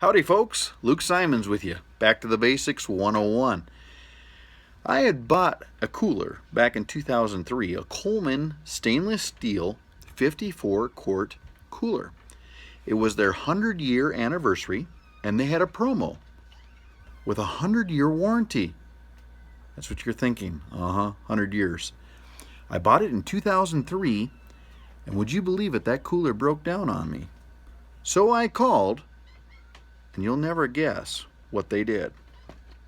Howdy folks, Luke Simons with you, back to the basics 101. I had bought a cooler back in 2003, a Coleman stainless steel 54 quart cooler. It was their 100-year anniversary and they had a promo with a 100-year warranty. That's what you're thinking, 100 years. I bought it in 2003 and would you believe it, that cooler broke down on me. So I called, and you'll never guess what they did.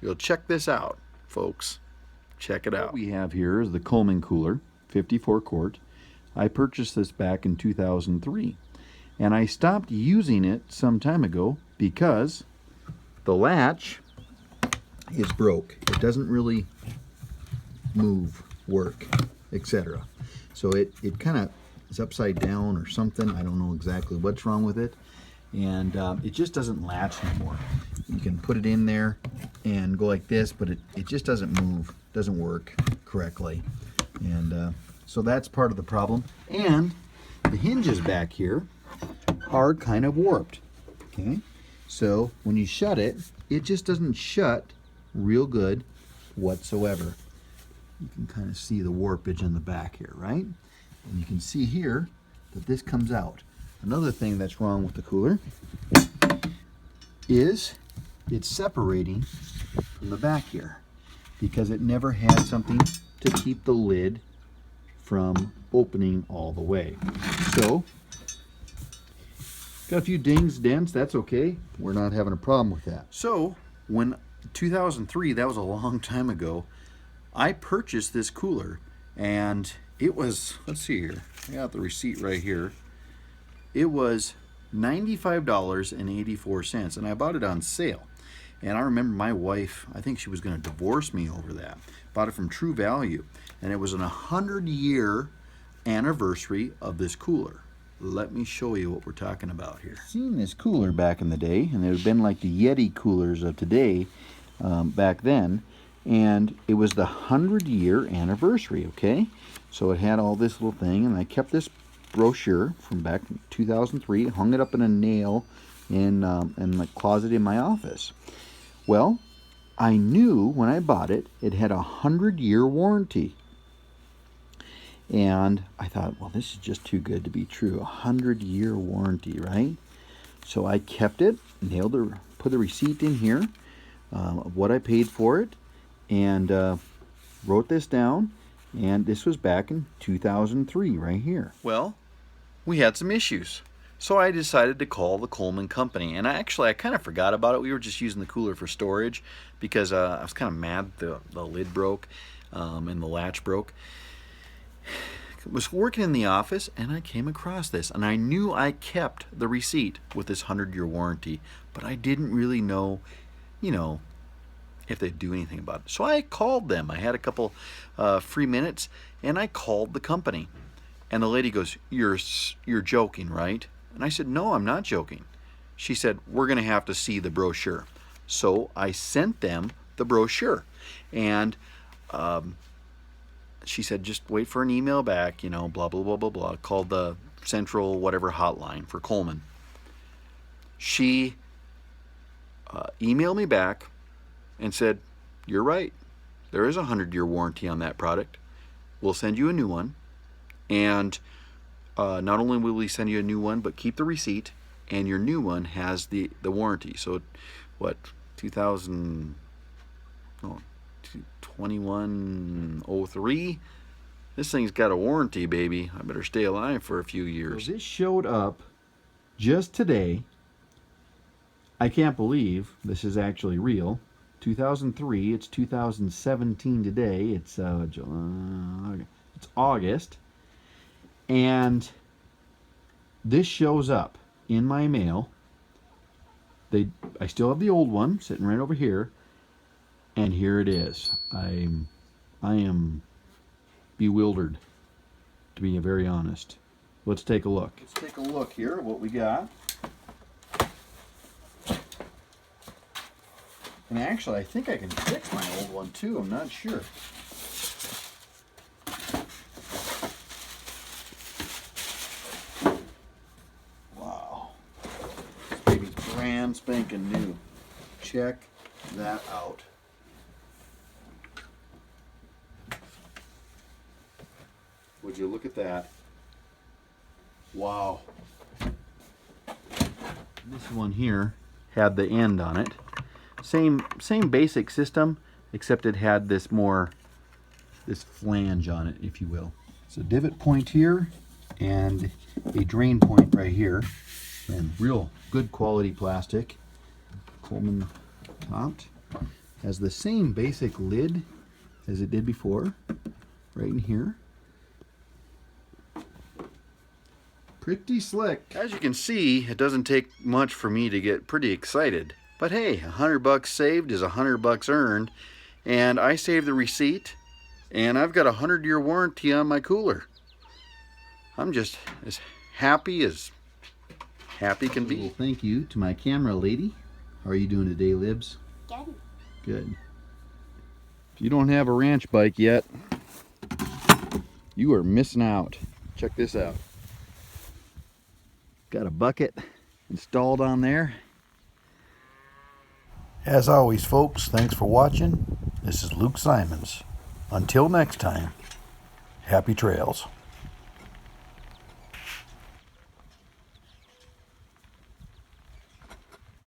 You'll check this out, folks. Check it out. What we have here is the Coleman cooler, 54 quart. I purchased this back in 2003, and I stopped using it some time ago because the latch is broke. It doesn't really move, work, etc. So it kind of is upside down or something. I don't know exactly what's wrong with it. And it just doesn't latch anymore. You can put it in there and go like this, but it just doesn't move, doesn't work correctly. And so that's part of the problem. And the hinges back here are kind of warped. Okay, so when you shut it, it just doesn't shut real good whatsoever. You can kind of see the warpage in the back here, right? And you can see here that this comes out. Another thing that's wrong with the cooler is it's separating from the back here because it never had something to keep the lid from opening all the way. So, got a few dings, dents, that's okay. We're not having a problem with that. So, when 2003, that was a long time ago, I purchased this cooler and it was, let's see here, I got the receipt right here. It was $95.84, and I bought it on sale. And I remember my wife, I think she was going to divorce me over that. Bought it from True Value, and it was an 100-year anniversary of this cooler. Let me show you what we're talking about here. Seen this cooler back in the day, and it would have been like the Yeti coolers of today back then. And it was the 100-year anniversary, okay? So it had all this little thing, and I kept this brochure from back in 2003, hung it up in a nail in the closet in my office. Well, I knew when I bought it, it had a 100-year warranty. And I thought, well, this is just too good to be true. A 100-year warranty, right? So I kept it, put the receipt in here of what I paid for it, and wrote this down. And this was back in 2003 right here. Well, we had some issues. So I decided to call the Coleman company. And I kind of forgot about it. We were just using the cooler for storage because I was kind of mad the lid broke and the latch broke. I was working in the office and I came across this. And I knew I kept the receipt with this 100-year warranty. But I didn't really know, if they'd do anything about it. So I called them. I had a couple free minutes and I called the company. And the lady goes, you're joking, right? And I said, no, I'm not joking. She said, we're going to have to see the brochure. So I sent them the brochure. And she said, just wait for an email back, blah, blah, blah, blah, blah. Called the central whatever hotline for Coleman. She emailed me back and said, you're right. There is a 100-year warranty on that product. We'll send you a new one. And not only will we send you a new one, but keep the receipt, and your new one has the warranty. So, what, 2103? This thing's got a warranty, baby. I better stay alive for a few years. So this showed up just today. I can't believe this is actually real. 2003, it's 2017 today. It's August. And this shows up in my mail. I still have the old one sitting right over here, and here it is. I am bewildered, to be very honest. Let's take a look. Let's take a look here at what we got. And actually, I think I can fix my old one too. I'm not sure. spanking new. Check that out. Would you look at that? Wow. This one here had the end on it. Same basic system, except it had this flange on it, if you will. It's a divot point here and a drain point right here. And real good quality plastic. Coleman topped. Has the same basic lid as it did before, right in here. Pretty slick. As you can see, it doesn't take much for me to get pretty excited. But hey, $100 saved is $100 earned, and I saved the receipt, and I've got a 100-year warranty on my cooler. I'm just as happy can be. Well, thank you to my camera lady. How are you doing today, Libs? Good. Good. If you don't have a ranch bike yet, you are missing out. Check this out. Got a bucket installed on there. As always, folks, thanks for watching. This is Luke Simons. Until next time, happy trails.